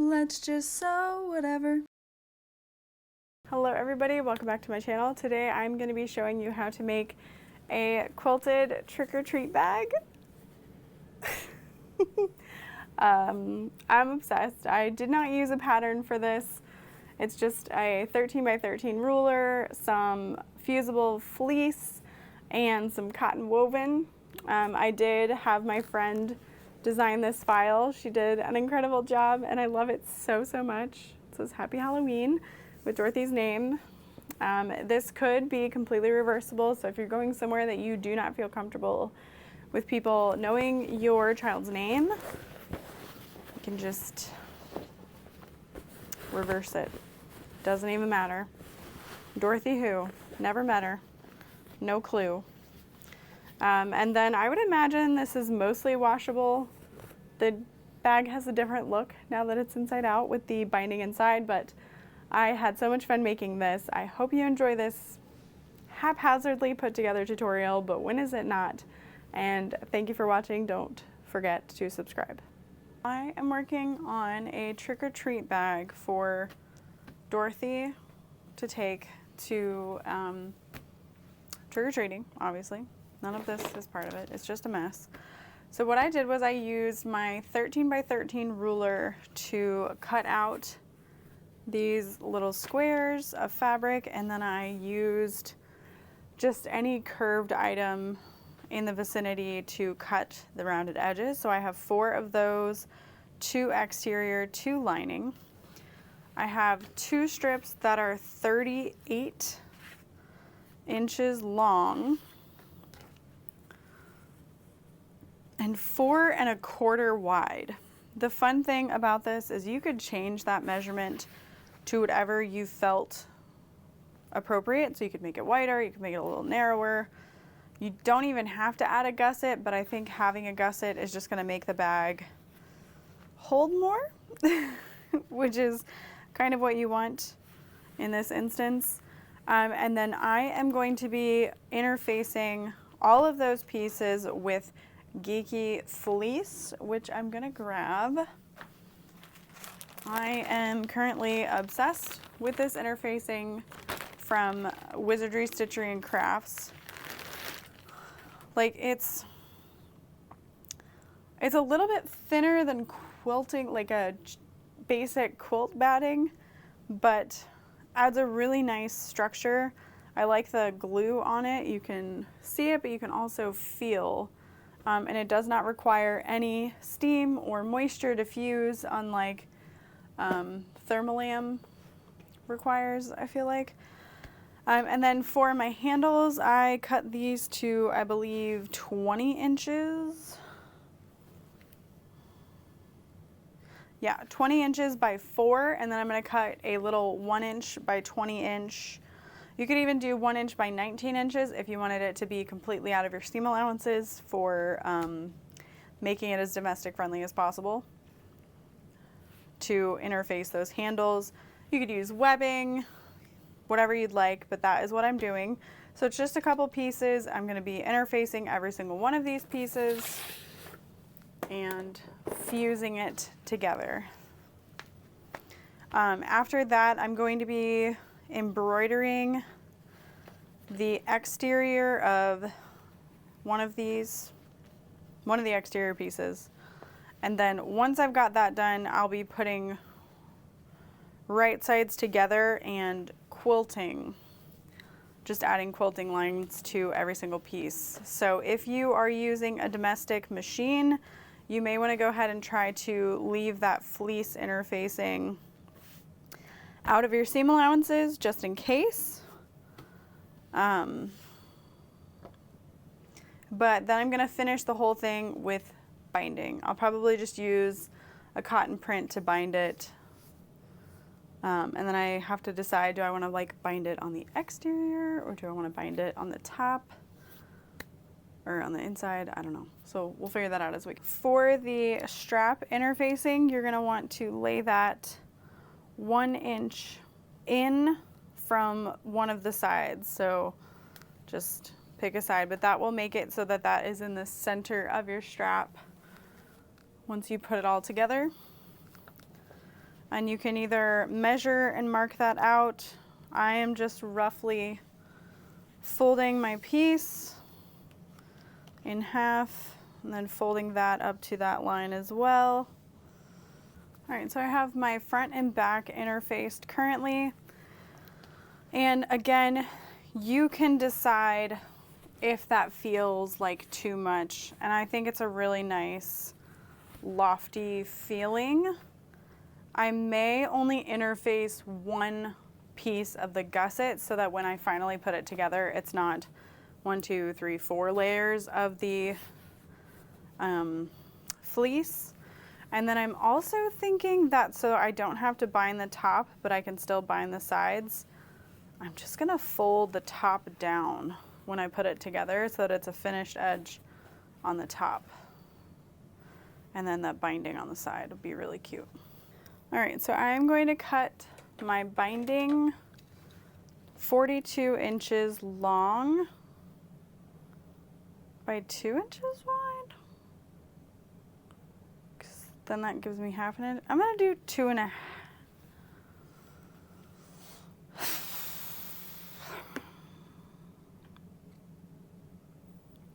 let's just sew whatever. Hello everybody, welcome back to my channel. Today I'm going to be showing you how to make a quilted trick-or-treat bag. I'm obsessed. I did not use a pattern for this. It's just a 13 by 13 ruler, some fusible fleece, and some cotton woven. I did have my friend design this file. She did an incredible job and I love it so much. It says Happy Halloween with Dorothy's name. This could be completely reversible, so if you're going somewhere that you do not feel comfortable with people knowing your child's name, you can just reverse it. Doesn't even matter. Dorothy who? Never met her. No clue. And then I would imagine this is mostly washable. The bag has a different look now that it's inside out with the binding inside, but I had so much fun making this. I hope you enjoy this haphazardly put together tutorial, but when is it not? And thank you for watching. Don't forget to subscribe. I am working on a trick-or-treat bag for Dorothy to take to trick-or-treating, obviously. None of this is part of it. It's just a mess. So what I did was I used my 13 by 13 ruler to cut out these little squares of fabric, and then I used just any curved item in the vicinity to cut the rounded edges. So I have 4 of those, 2 exterior, 2 lining. I have 2 strips that are 38 inches long and 4 1/4 wide. The fun thing about this is you could change that measurement to whatever you felt appropriate. So you could make it wider, you could make it a little narrower. You don't even have to add a gusset, but I think having a gusset is just gonna make the bag hold more, which is kind of what you want in this instance. And then I am going to be interfacing all of those pieces with geeky fleece, which I'm gonna grab. I am currently obsessed with this interfacing from Wizardry Stitchery and Crafts. Like it's a little bit thinner than quilting, like a basic quilt batting, but adds a really nice structure. I like the glue on it. You can see it, but you can also feel. And it does not require any steam or moisture to fuse, unlike Thermolam requires, I feel like. And then for my handles, I cut these to, I believe, 20 inches. Yeah, 20 inches by 4, and then I'm going to cut a little 1 inch by 20 inch. You could even do 1 inch by 19 inches if you wanted it to be completely out of your seam allowances for making it as domestic friendly as possible. To interface those handles, you could use webbing, whatever you'd like, but that is what I'm doing. So it's just a couple pieces. I'm going to be interfacing every single one of these pieces and fusing it together. After that, I'm going to be embroidering the exterior of one of the exterior pieces. And then once I've got that done, I'll be putting right sides together and quilting, just adding quilting lines to every single piece. So if you are using a domestic machine, you may want to go ahead and try to leave that fleece interfacing out of your seam allowances just in case. But then I'm going to finish the whole thing with binding. I'll probably just use a cotton print to bind it. And then I have to decide, do I want to like bind it on the exterior or do I want to bind it on the top or on the inside? I don't know. So we'll figure that out as we go. For the strap interfacing, you're going to want to lay that 1 inch in from one of the sides. So just pick a side, but that will make it so that that is in the center of your strap once you put it all together. And you can either measure and mark that out. I am just roughly folding my piece in half and then folding that up to that line as well. All right, so I have my front and back interfaced currently. And again, you can decide if that feels like too much. And I think it's a really nice lofty feeling. I may only interface one piece of the gusset so that when I finally put it together, it's not 1, 2, 3, 4 layers of the fleece. And then I'm also thinking that so I don't have to bind the top, but I can still bind the sides, I'm just gonna fold the top down when I put it together so that it's a finished edge on the top. And then that binding on the side will be really cute. All right, so I'm going to cut my binding 42 inches long by 2 inches wide. Then that gives me half an inch. I'm gonna do 2.5.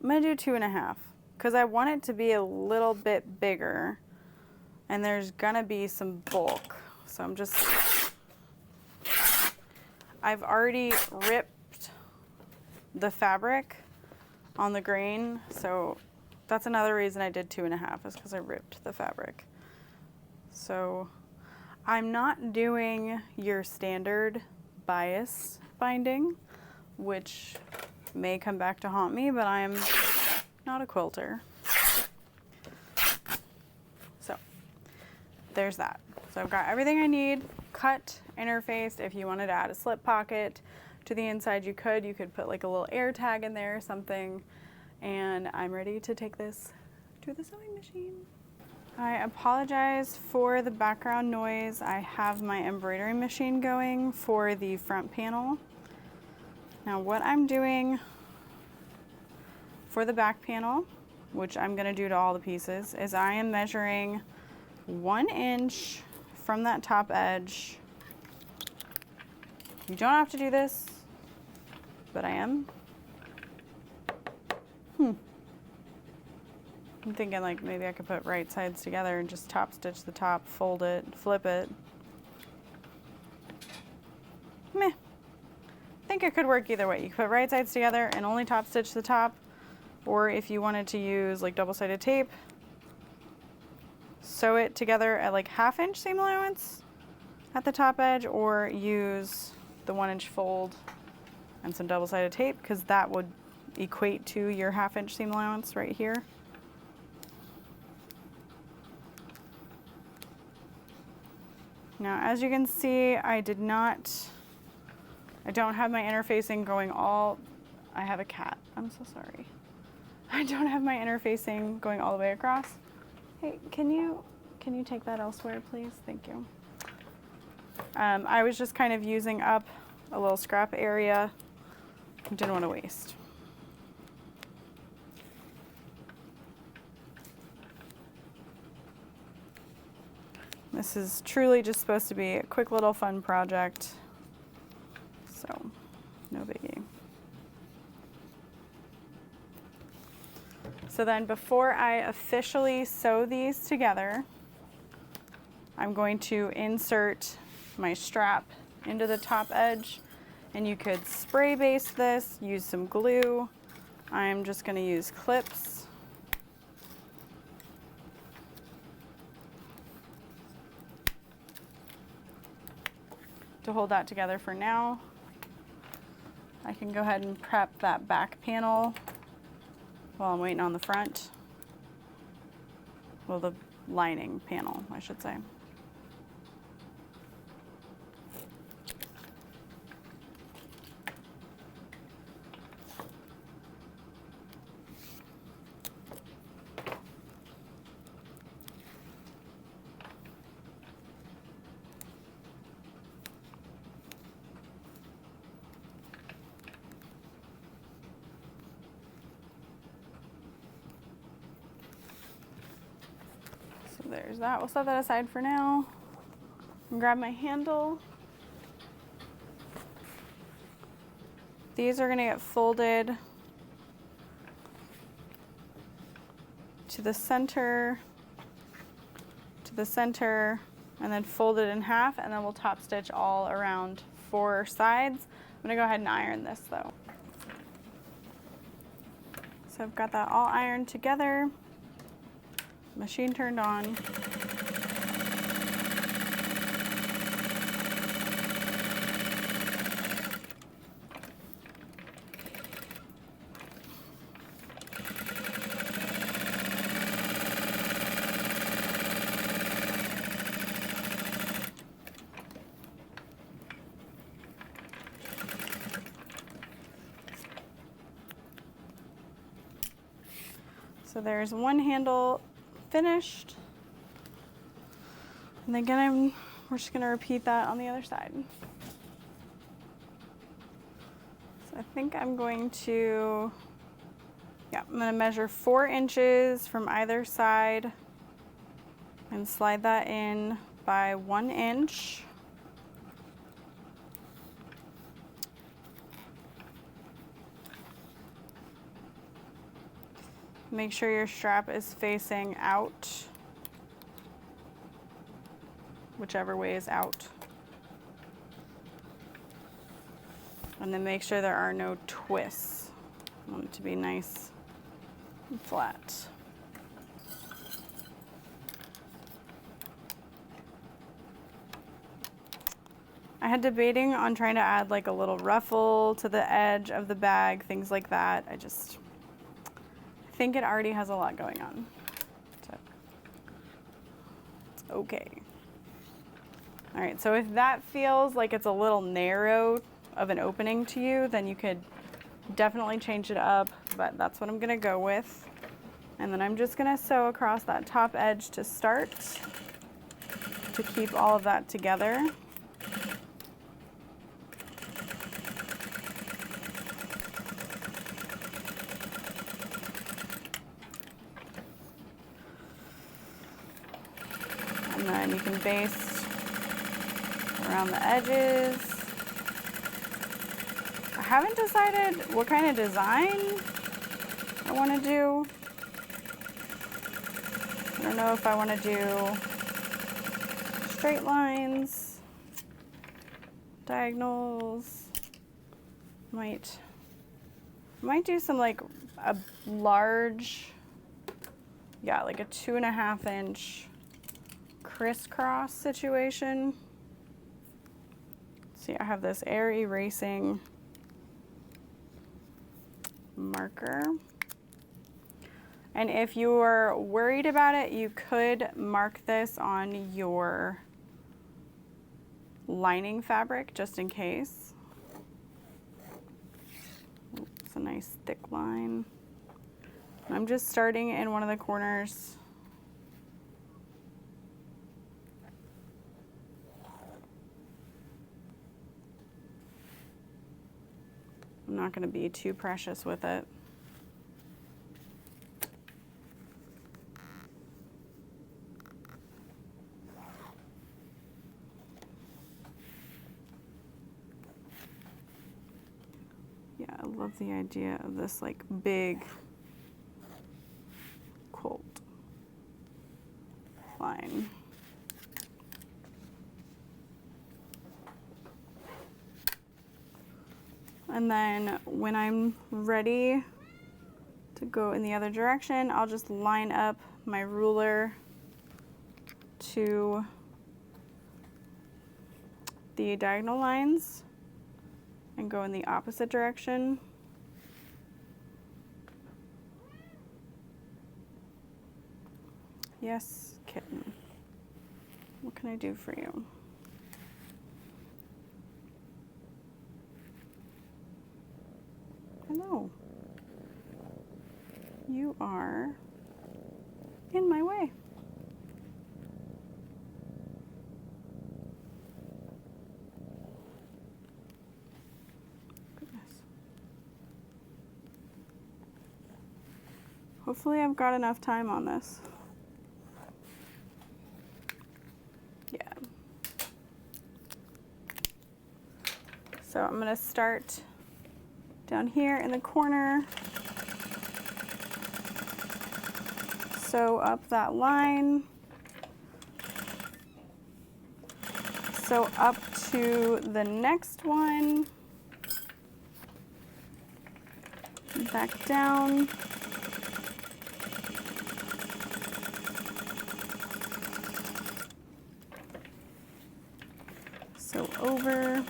I'm gonna do 2.5 because I want it to be a little bit bigger and there's gonna be some bulk. So I've already ripped the fabric on the grain, so that's another reason I did 2.5 is because I ripped the fabric. So I'm not doing your standard bias binding, which may come back to haunt me, but I'm not a quilter. So there's that. So I've got everything I need cut, interfaced. If you wanted to add a slip pocket to the inside, you could put like a little air tag in there or something. And I'm ready to take this to the sewing machine. I apologize for the background noise. I have my embroidery machine going for the front panel. Now what I'm doing for the back panel, which I'm gonna do to all the pieces, is I am measuring 1 inch from that top edge. You don't have to do this, but I am. I'm thinking like maybe I could put right sides together and just top stitch the top, fold it, flip it. Meh. I think it could work either way. You could put right sides together and only top stitch the top, or if you wanted to use like double-sided tape, sew it together at like 1/2 inch seam allowance at the top edge, or use the 1 inch fold and some double-sided tape, because that would equate to your 1/2 inch seam allowance right here. Now, as you can see, I don't have my interfacing going all, I have a cat, I'm so sorry. I don't have my interfacing going all the way across. Hey, can you take that elsewhere, please? Thank you. I was just kind of using up a little scrap area. I didn't want to waste. This is truly just supposed to be a quick little fun project, so no biggie. So then before I officially sew these together, I'm going to insert my strap into the top edge, and you could spray base this, use some glue. I'm just going to use clips. To hold that together for now. I can go ahead and prep that back panel while I'm waiting on the front. Well, the lining panel, I should say. There's that. We'll set that aside for now. Grab my handle. These are gonna get folded to the center, and then folded in half, and then we'll top stitch all around 4 sides. I'm gonna go ahead and iron this though. So I've got that all ironed together, machine turned on. So there's one handle finished. And again, we're just gonna repeat that on the other side. So I think I'm going to, I'm gonna measure 4 inches from either side and slide that in by 1 inch. Make sure your strap is facing out, whichever way is out. And then make sure there are no twists. I want it to be nice and flat. I had debating on trying to add like a little ruffle to the edge of the bag, things like that. I think it already has a lot going on, so it's okay. All right, so if that feels like it's a little narrow of an opening to you, then you could definitely change it up, but that's what I'm gonna go with. And then I'm just gonna sew across that top edge to start, to keep all of that together. And then you can baste around the edges. I haven't decided what kind of design I want to do. I don't know if I want to do straight lines, diagonals. Might do some like a large, like a 2.5 inch crisscross situation. See, I have this air erasing marker. And if you're worried about it, you could mark this on your lining fabric just in case. It's a nice thick line. I'm just starting in one of the corners. I'm not going to be too precious with it. Yeah, I love the idea of this like big quilt line. And then when I'm ready to go in the other direction, I'll just line up my ruler to the diagonal lines and go in the opposite direction. Yes, kitten. What can I do for you? Hello. You are in my way. Goodness. Hopefully I've got enough time on this. Yeah. So I'm gonna start down here in the corner, sew up that line, sew up to the next one, back down, sew over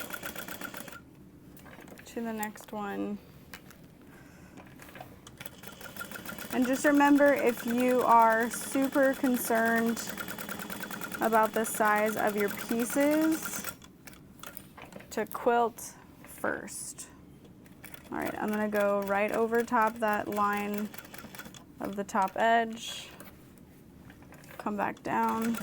to the next one. And just remember, if you are super concerned about the size of your pieces, to quilt first. All right, I'm gonna go right over top that line of the top edge, come back down.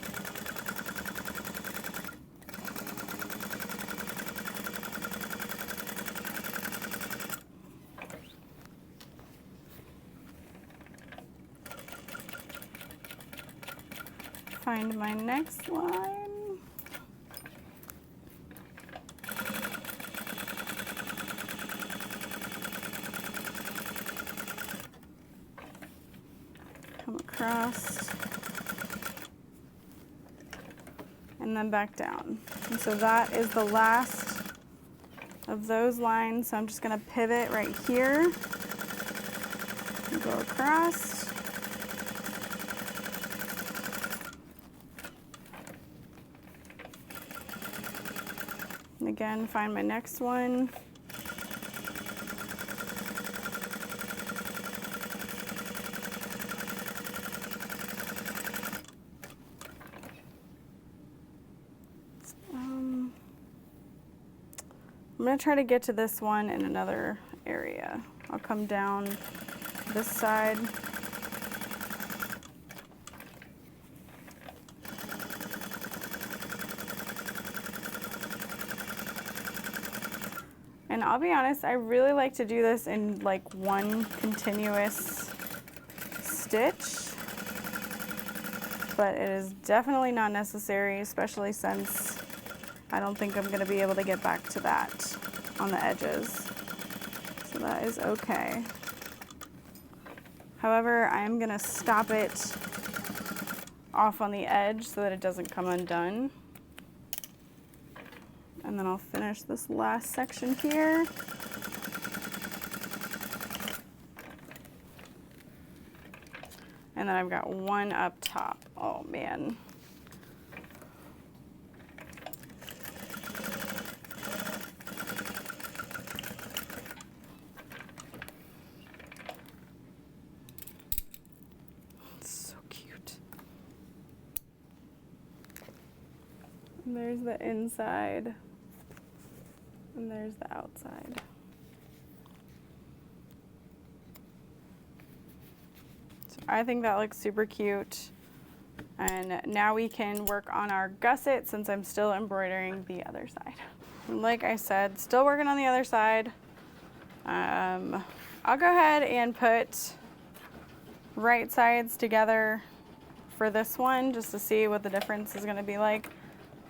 Find my next line. Come across. And then back down. And so that is the last of those lines. So I'm just gonna pivot right here and go across. And again, find my next one. I'm gonna try to get to this one in another area. I'll come down this side. And I'll be honest, I really like to do this in like one continuous stitch, but it is definitely not necessary, especially since I don't think I'm gonna be able to get back to that on the edges. So that is okay. However, I am gonna stop it off on the edge so that it doesn't come undone. And then I'll finish this last section here. And then I've got one up top. Oh man. It's so cute. And there's the inside. And there's the outside. So I think that looks super cute. And now we can work on our gusset since I'm still embroidering the other side. And like I said, still working on the other side. I'll go ahead and put right sides together for this one just to see what the difference is gonna be like,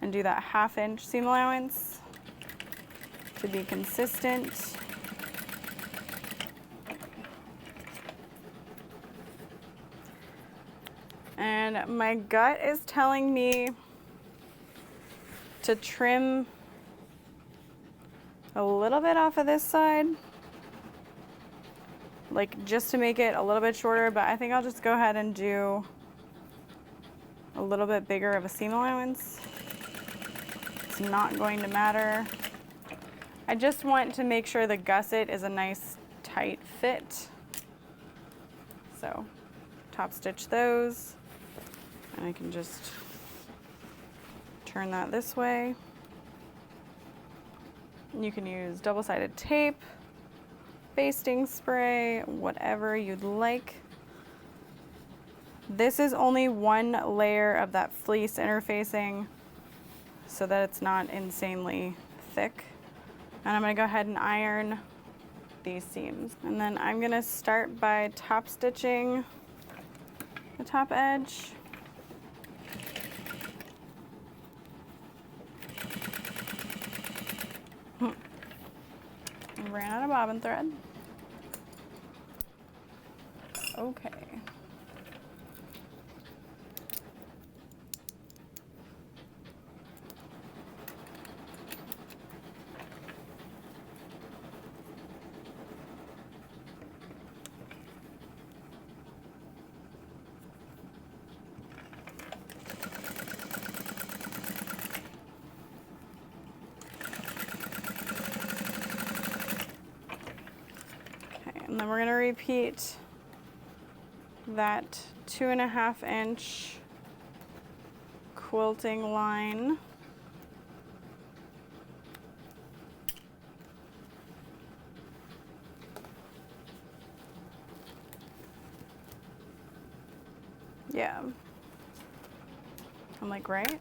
and do that 1/2 inch seam allowance to be consistent. And my gut is telling me to trim a little bit off of this side, like just to make it a little bit shorter, but I think I'll just go ahead and do a little bit bigger of a seam allowance. It's not going to matter. I just want to make sure the gusset is a nice tight fit. So top stitch those, and I can just turn that this way. You can use double-sided tape, basting spray, whatever you'd like. This is only one layer of that fleece interfacing so that it's not insanely thick. And I'm gonna go ahead and iron these seams. And then I'm gonna start by top stitching the top edge. Ran out of bobbin thread. Okay. And then we're going to repeat that 2.5 inch quilting line. Yeah. I'm like, right?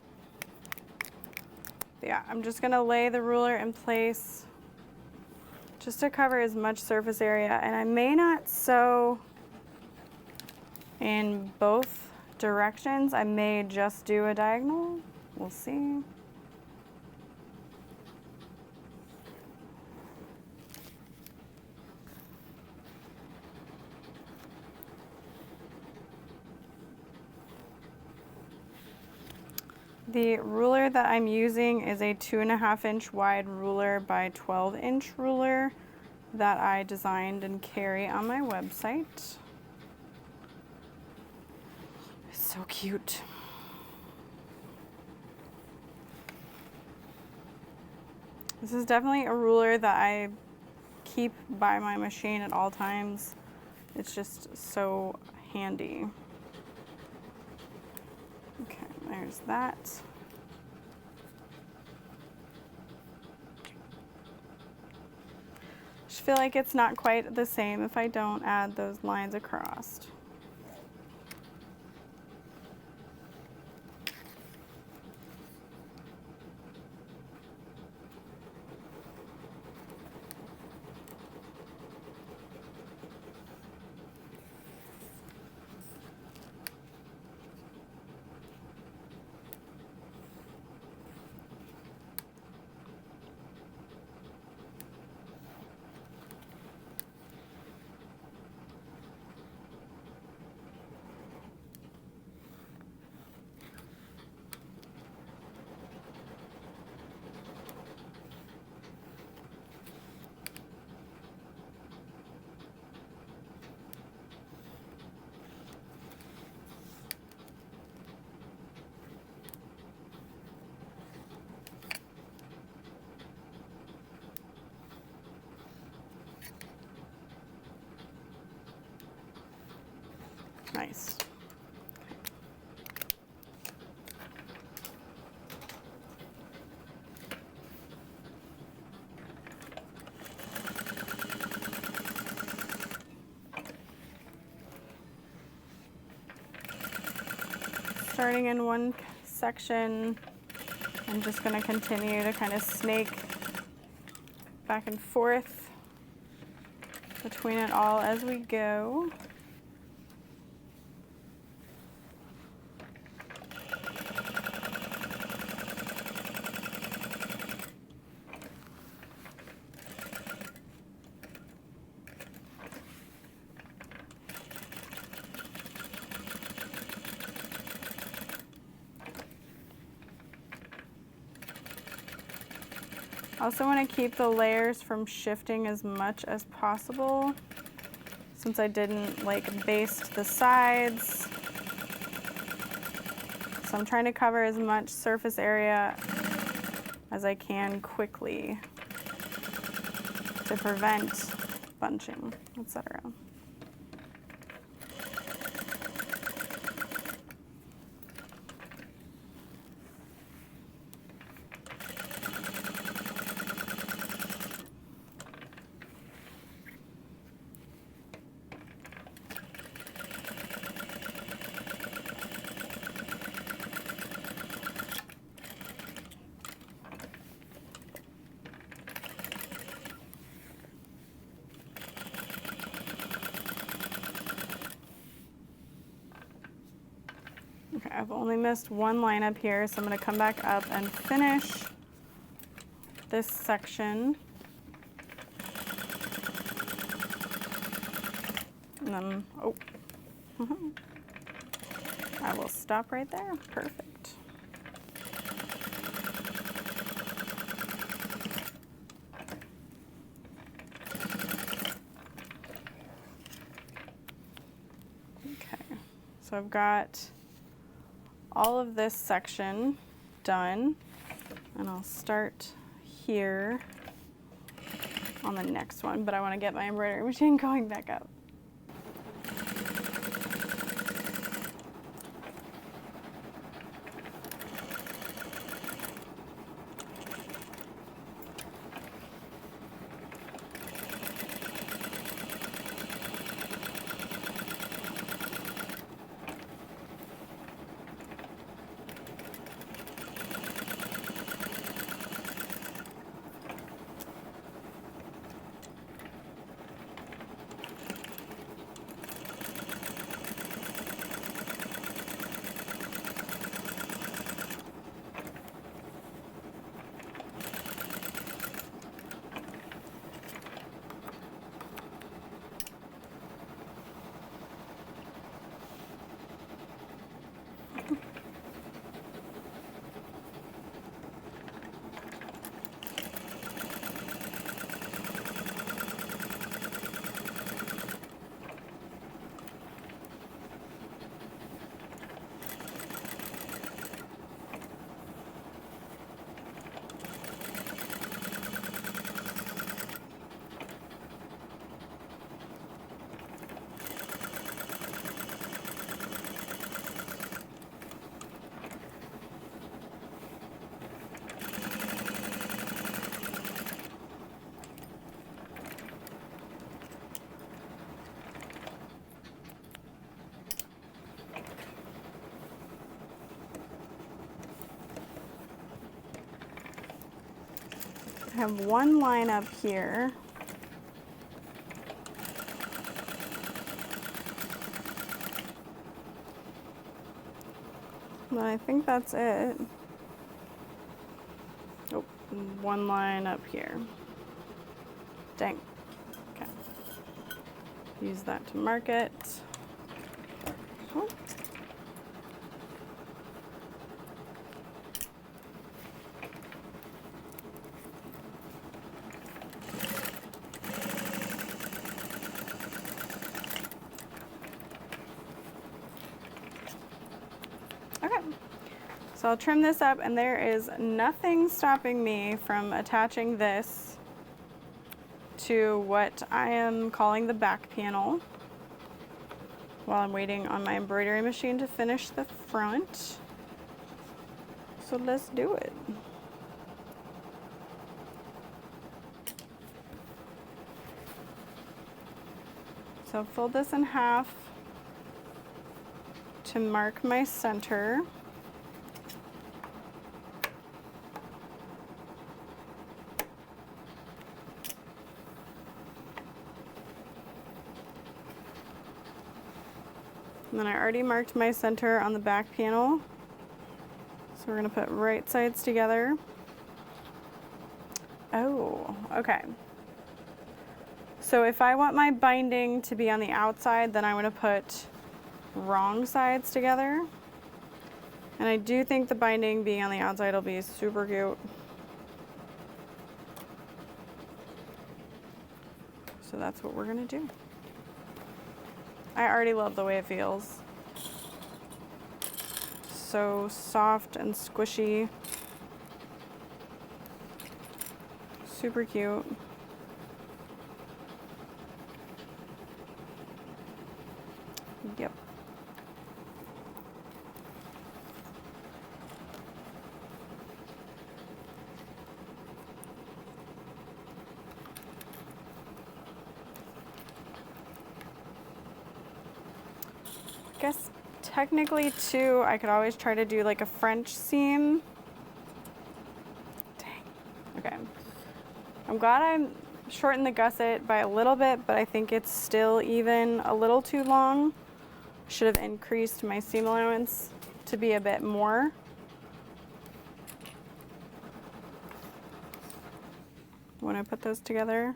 Yeah, I'm just going to lay the ruler in place just to cover as much surface area, and I may not sew in both directions. I may just do a diagonal. We'll see. The ruler that I'm using is a 2.5 inch wide ruler by 12 inch ruler that I designed and carry on my website. It's so cute. This is definitely a ruler that I keep by my machine at all times. It's just so handy. Okay, there's that. Just feel like it's not quite the same if I don't add those lines across. Nice. Starting in one section, I'm just going to continue to kind of snake back and forth between it all as we go. I also want to keep the layers from shifting as much as possible since I didn't like baste the sides. So I'm trying to cover as much surface area as I can quickly to prevent bunching, etc. Okay, I've only missed one line up here, so I'm going to come back up and finish this section. And then, oh, I will stop right there. Perfect. Okay, so I've got all of this section done, and I'll start here on the next one, but I want to get my embroidery machine going back up. I have one line up here. But I think that's it. Oh, one line up here. Dang. Okay. Use that to mark it. Oh. Okay, so I'll trim this up, and there is nothing stopping me from attaching this to what I am calling the back panel while I'm waiting on my embroidery machine to finish the front. So let's do it. So fold this in half to mark my center. And then I already marked my center on the back panel. So we're gonna put right sides together. Oh, okay. So if I want my binding to be on the outside, then I'm gonna put wrong sides together. And I do think the binding being on the outside will be super cute. So that's what we're gonna do. I already love the way it feels. So soft and squishy. Super cute. Yep. I guess technically too, I could always try to do like a French seam. Dang. Okay. I'm glad I shortened the gusset by a little bit, but I think it's still even a little too long. Should have increased my seam allowance to be a bit more. When I put those together.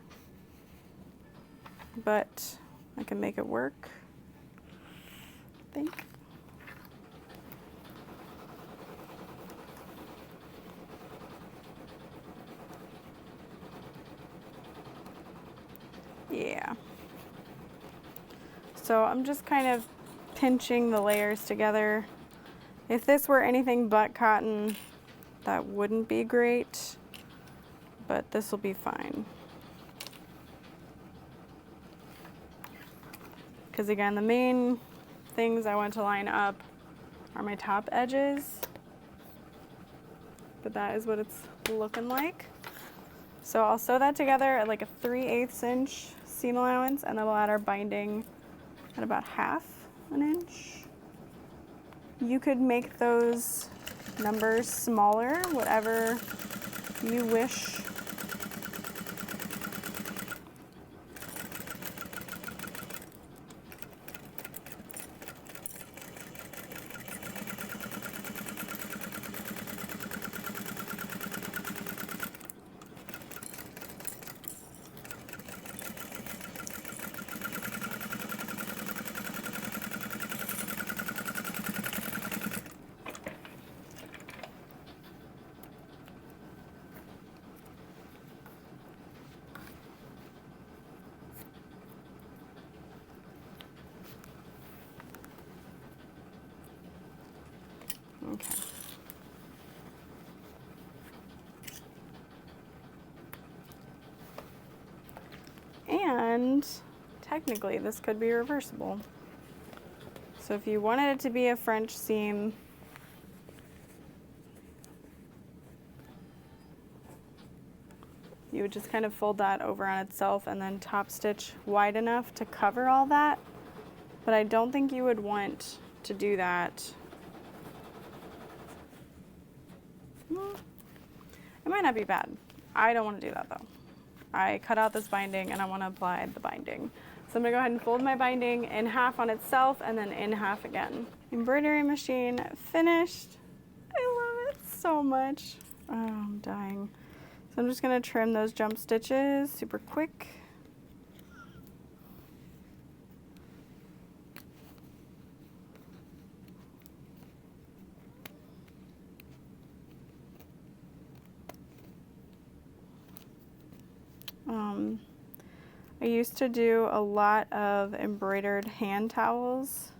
But I can make it work, I think. Yeah. So I'm just kind of pinching the layers together. If this were anything but cotton, that wouldn't be great, but this will be fine. Because again, the main things I want to line up are my top edges, but that is what it's looking like. So I'll sew that together at like a 3/8 inch seam allowance, and then we'll add our binding at about 1/2 inch. You could make those numbers smaller, whatever you wish. Okay. And technically this could be reversible. So if you wanted it to be a French seam, you would just kind of fold that over on itself and then top stitch wide enough to cover all that. But I don't think you would want to do that. It might not be bad. I don't want to do that though. I cut out this binding and I want to apply the binding. So I'm gonna go ahead and fold my binding in half on itself and then in half again. Embroidery machine finished. I love it so much. Oh, I'm dying. So I'm just gonna trim those jump stitches super quick. I used to do a lot of embroidered hand towels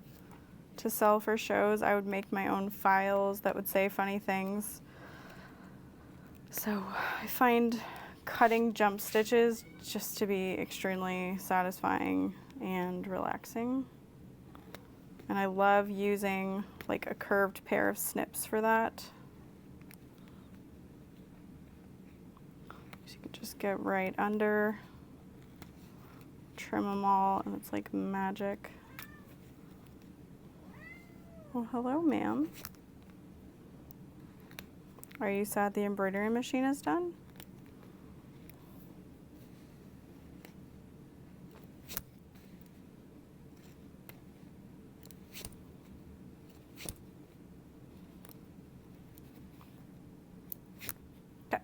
to sell for shows. I would make my own files that would say funny things. So I find cutting jump stitches just to be extremely satisfying and relaxing. And I love using like a curved pair of snips for that. So you can just get right under, trim them all, and it's like magic. Well, hello, ma'am. Are you sad the embroidery machine is done? Okay.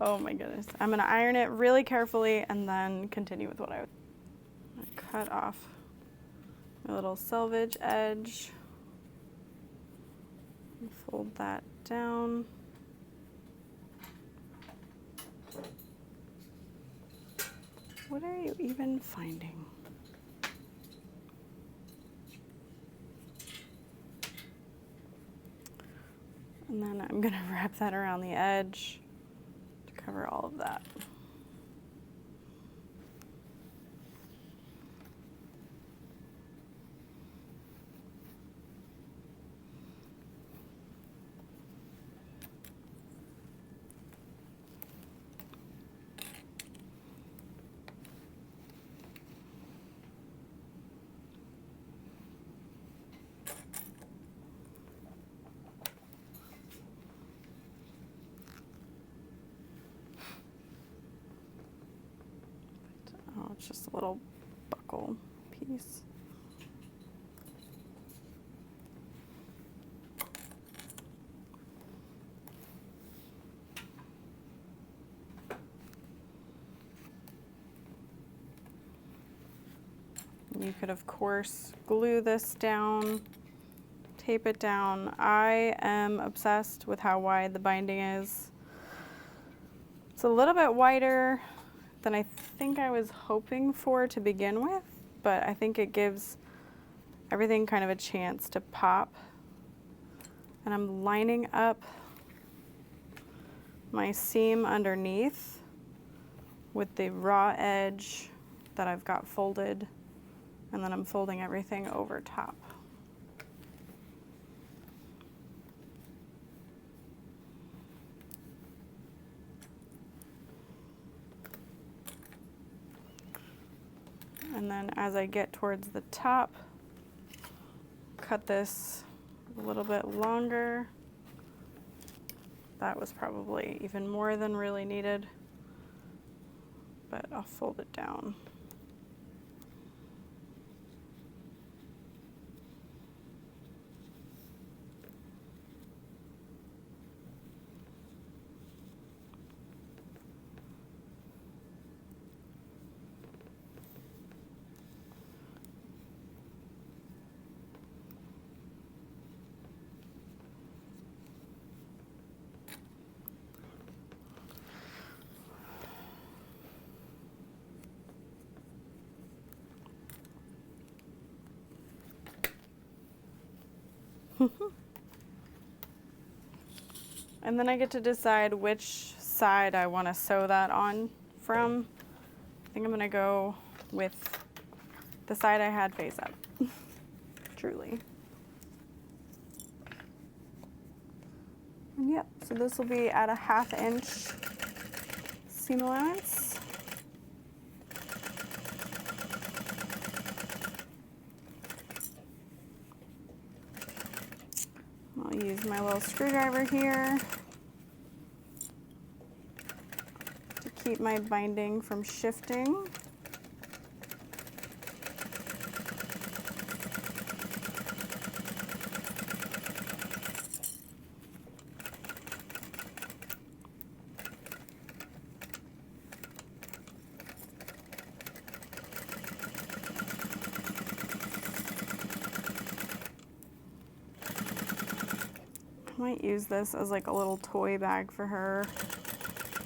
Oh my goodness. I'm gonna iron it really carefully and then continue with what I would. Cut off my little selvage edge. And fold that down. What are you even finding? And then I'm gonna wrap that around the edge to cover all of that. Oh, it's just a little buckle piece. You could, of course, glue this down, tape it down. I am obsessed with how wide the binding is. It's a little bit wider than I think I was hoping for to begin with, but I think it gives everything kind of a chance to pop. And I'm lining up my seam underneath with the raw edge that I've got folded, and then I'm folding everything over top. And then as I get towards the top, cut this a little bit longer. That was probably even more than really needed, but I'll fold it down. And then I get to decide which side I want to sew that on from. I think I'm going to go with the side I had face up, truly. And yep, so this will be at a 1/2 inch seam allowance. I'll use my little screwdriver here to keep my binding from shifting. Might use this as like a little toy bag for her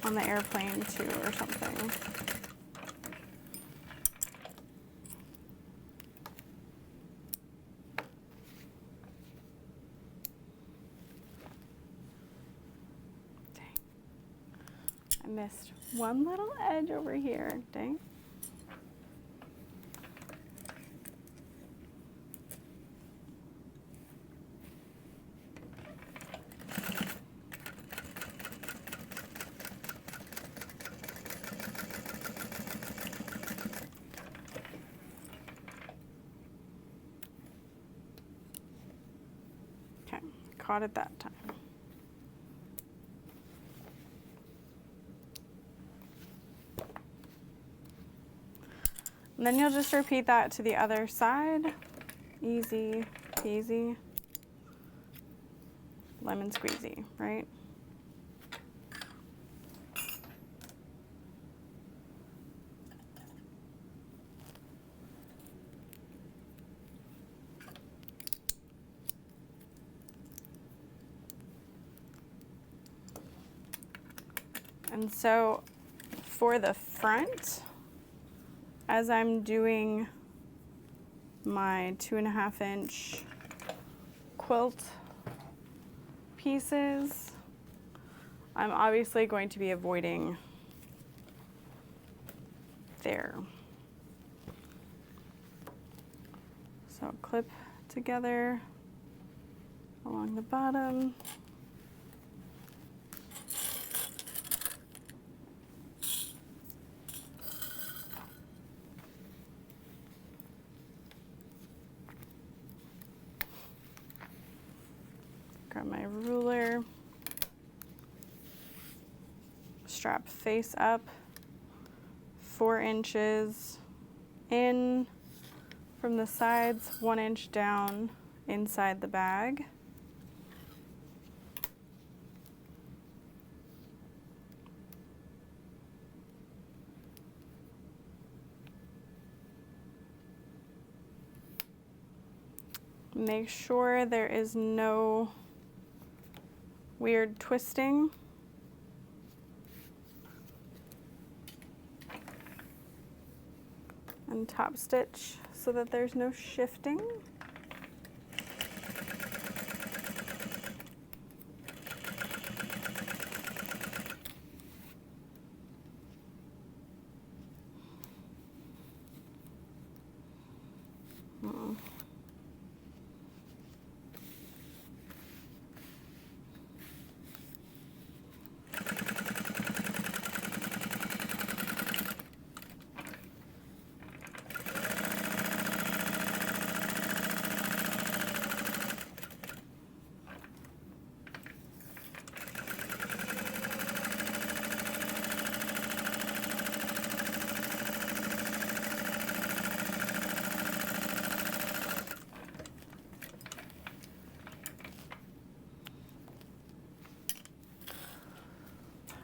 on the airplane too or something. Dang. I missed one little edge over here. Dang. Caught it that time. And then you'll just repeat that to the other side. Easy peasy, lemon squeezy, right? And so for the front, as I'm doing my 2.5 inch quilt pieces, I'm obviously going to be avoiding there. So clip together along the bottom. Grab my ruler, strap face up, 4 inches in from the sides, 1 inch down inside the bag. make sure there is no weird twisting. And top stitch so that there's no shifting.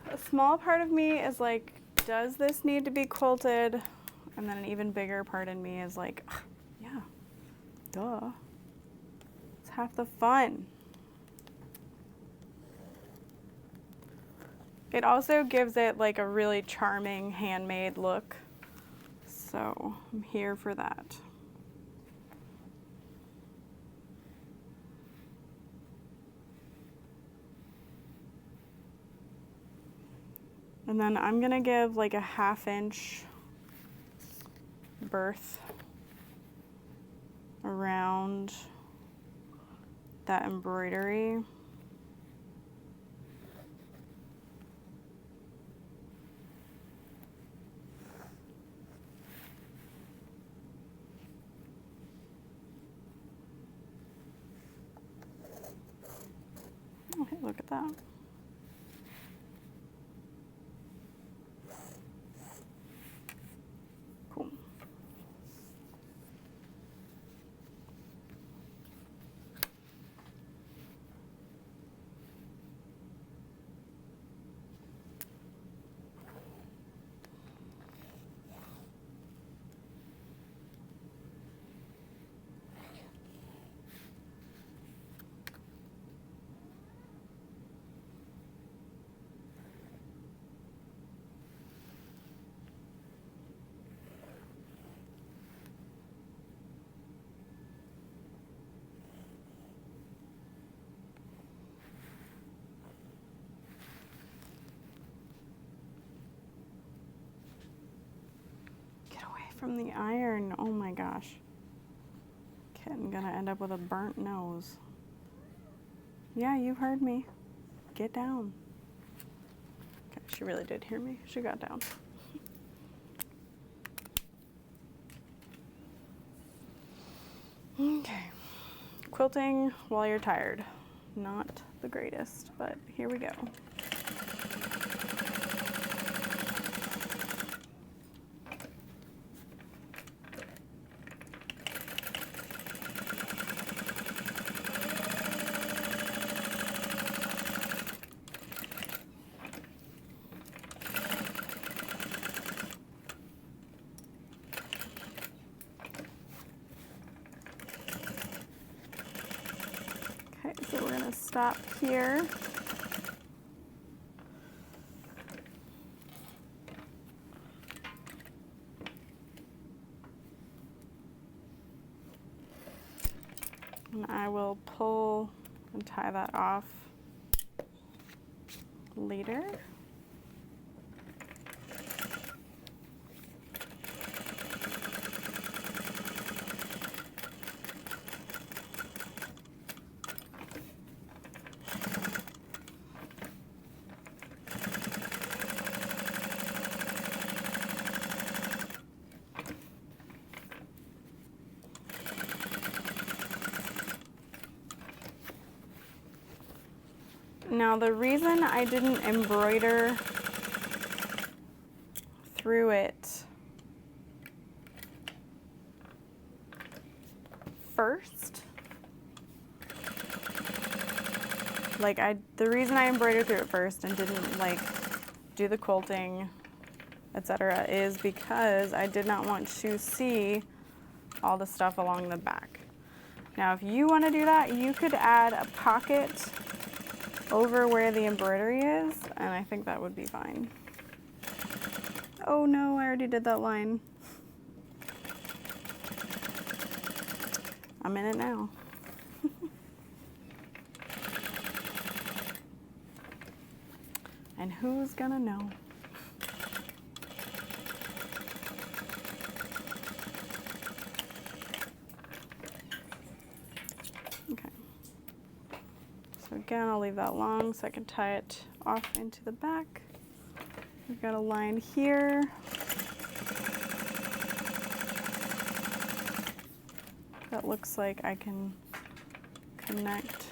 A small part of me is like, does this need to be quilted? And then an even bigger part in me is like, yeah, duh. It's half the fun. It also gives it like a really charming handmade look. So I'm here for that. And then I'm gonna give like a 1/2 inch berth around that embroidery. Okay, look at that. Cool. From the iron, oh my gosh. Okay, I'm gonna end up with a burnt nose. Yeah, you heard me. Get down. Okay, she really did hear me. She got down. Okay. Quilting while you're tired. Not the greatest, but here we go. So we're going to stop here. And I will pull and tie that off later. Now the reason I didn't embroider through it first, the reason I embroidered through it first and didn't like do the quilting, etc., is because I did not want to see all the stuff along the back. Now, if you want to do that, you could add a pocket over where the embroidery is, and I think that would be fine. Oh no, I already did that line. I'm in it now. And who's gonna know? Okay. So again, I'll leave that long so I can tie it off into the back. We've got a line here. That looks like I can connect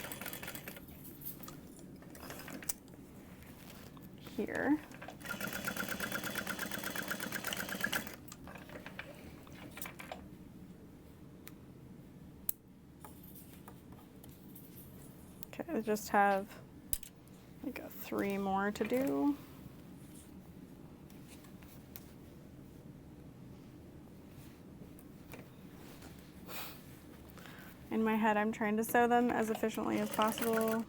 here. Okay, I just have like 3 more to do. In my head, I'm trying to sew them as efficiently as possible.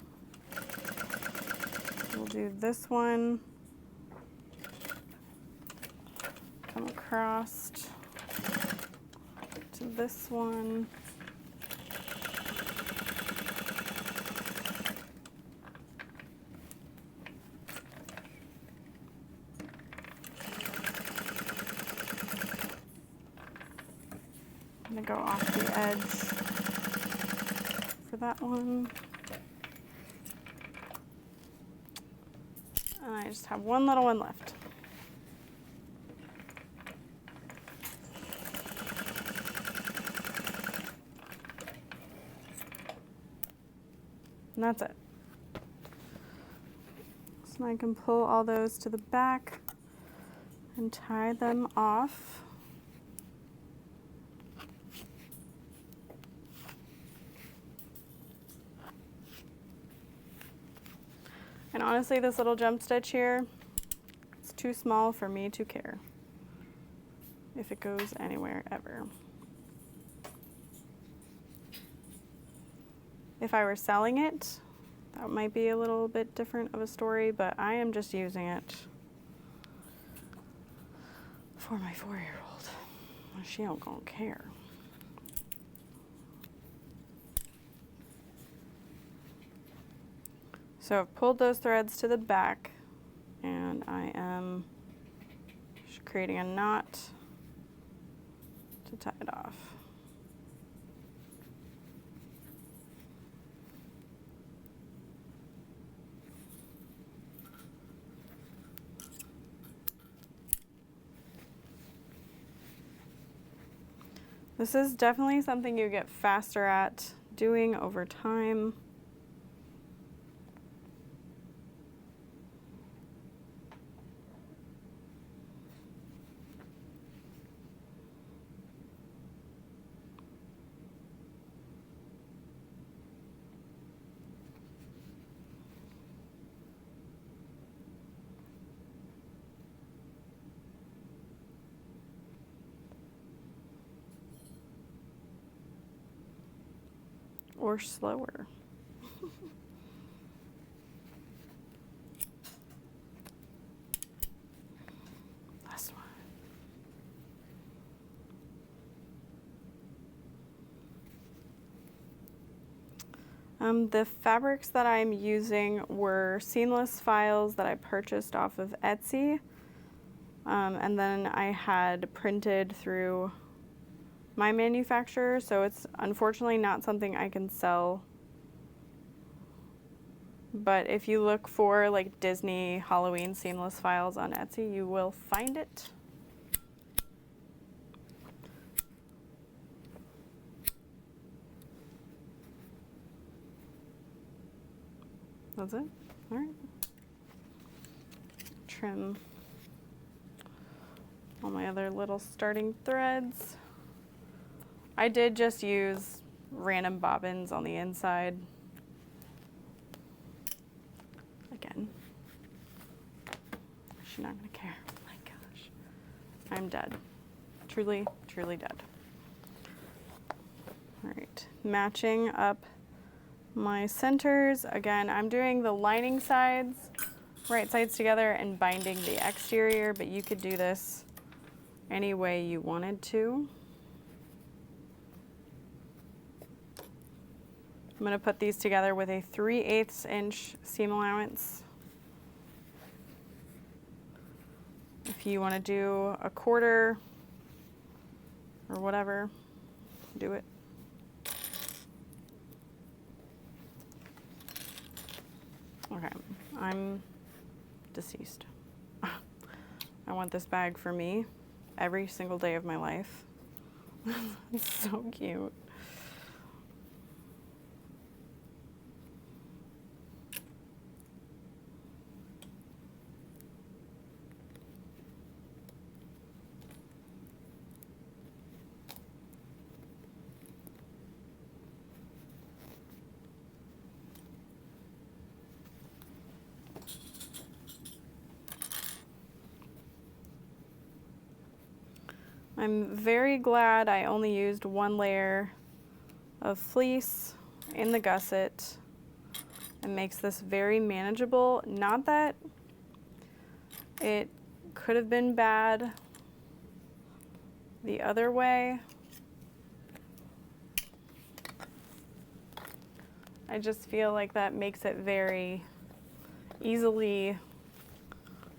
We'll do this one, come across to this one. I'm gonna go off the edge for that one. And I just have one little one left. And that's it. So I can pull all those to the back and tie them off. And honestly, this little jump stitch here, it's too small for me to care if it goes anywhere ever. If I were selling it, that might be a little bit different of a story, but I am just using it for my 4-year-old. She don't gonna care. So I've pulled those threads to the back, and I am just creating a knot to tie it off. This is definitely something you get faster at doing over time. Or slower. Last one. The fabrics that I'm using were seamless files that I purchased off of Etsy. And then I had printed through my manufacturer, so it's unfortunately not something I can sell. But if you look for like Disney Halloween seamless files on Etsy, you will find it. That's it? All right. Trim all my other little starting threads. I did just use random bobbins on the inside. Again, she's not gonna care. Oh my gosh, I'm dead. Truly, truly dead. All right, matching up my centers. Again, I'm doing the lining sides, right sides together, and binding the exterior, but you could do this any way you wanted to. I'm going to put these together with a 3/8 inch seam allowance. If you want to do a quarter or whatever, do it. Okay, I'm deceased. I want this bag for me every single day of my life. It's so cute. I'm very glad I only used one layer of fleece in the gusset. It makes this very manageable. Not that it could have been bad the other way. I just feel like that makes it very easily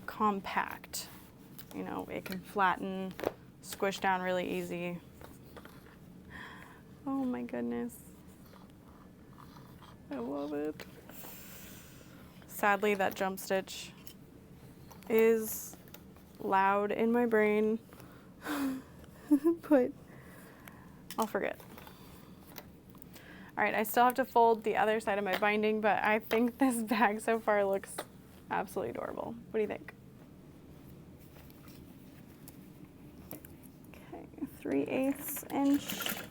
compact. You know, it can flatten, squish down really easy. Oh my goodness. I love it. Sadly, that jump stitch is loud in my brain, but I'll forget. All right, I still have to fold the other side of my binding, but I think this bag so far looks absolutely adorable. What do you think? Okay, 3/8 inch.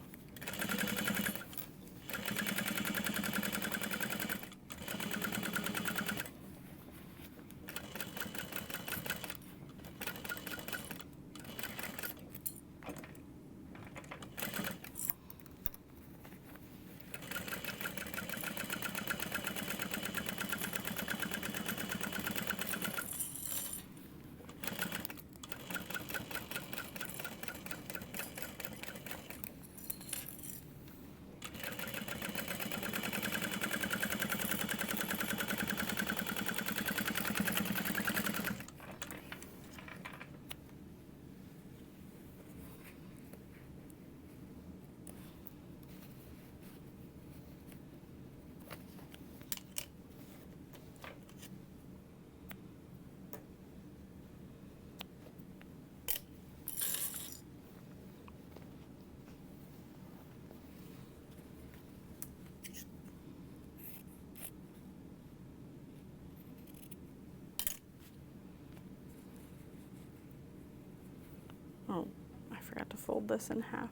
Oh, I forgot to fold this in half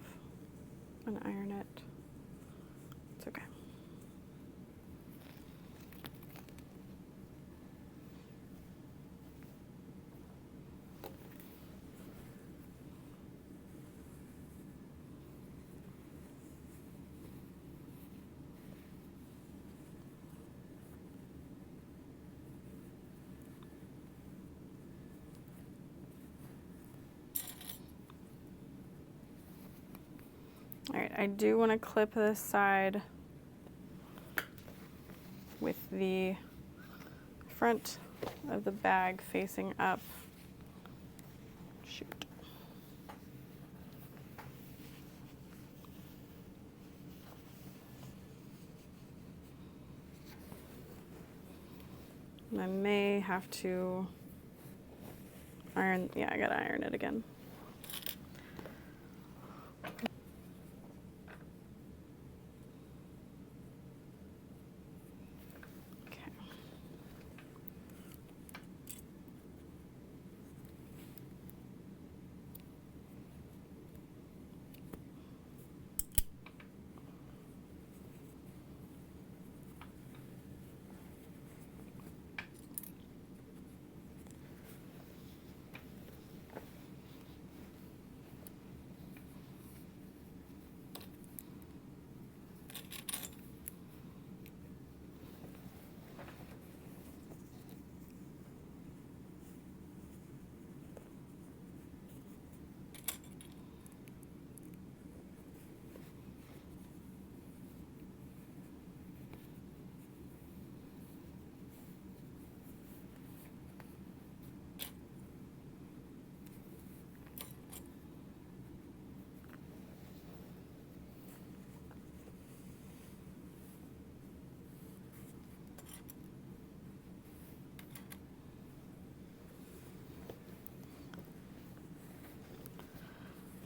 and iron it. It's okay. All right, I do want to clip this side with the front of the bag facing up. Shoot. And I may have to iron, yeah, I gotta iron it again.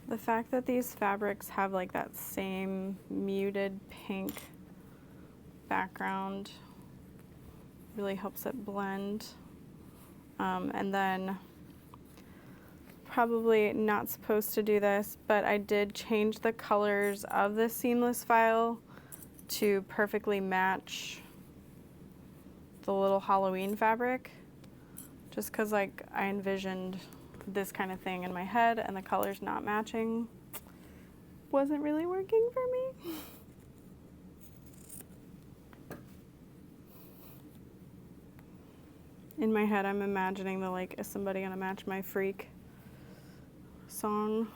The fact that these fabrics have like that same muted pink background really helps it blend. And then, probably not supposed to do this, but I did change the colors of the seamless file to perfectly match the little Halloween fabric, just because like I envisioned this kind of thing in my head and the colors not matching wasn't really working for me. In my head, I'm imagining the like, is somebody gonna match my freak song,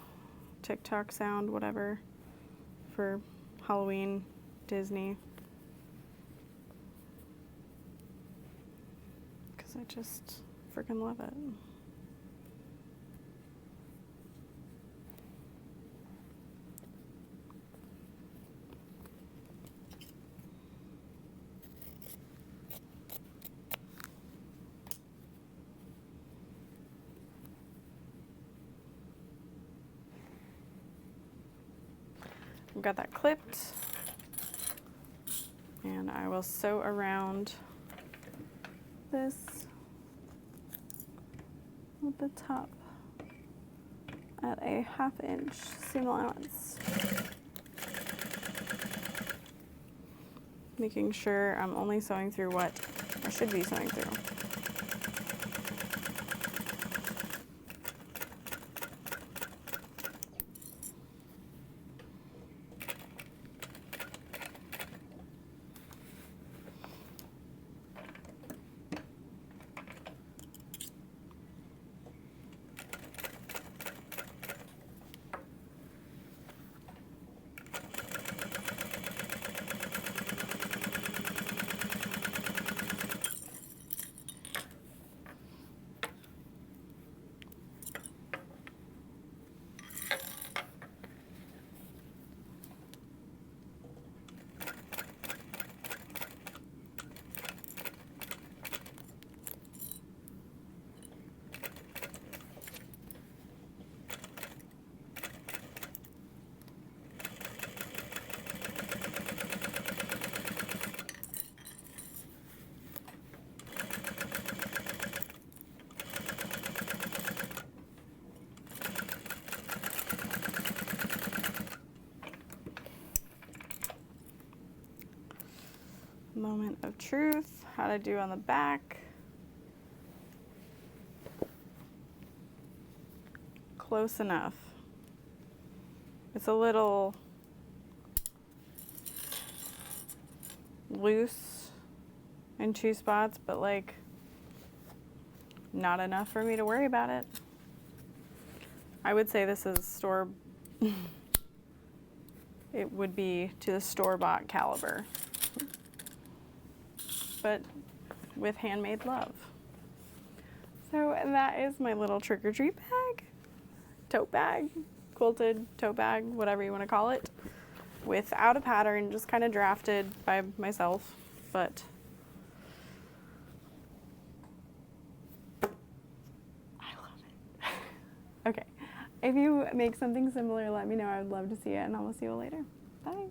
TikTok sound, whatever, for Halloween, Disney. Because I just freaking love it. I've got that clipped, and I will sew around this with the top at a 1/2 inch seam allowance. Making sure I'm only sewing through what I should be sewing through. Moment of truth, how to do on the back. Close enough. It's a little loose in 2 spots, but like not enough for me to worry about it. I would say this is store, it would be to the store-bought caliber, but with handmade love. So that is my little trick-or-treat bag, tote bag, quilted tote bag, whatever you want to call it, without a pattern, just kind of drafted by myself, but I love it. Okay, if you make something similar, let me know. I would love to see it, and I will see you later. Bye.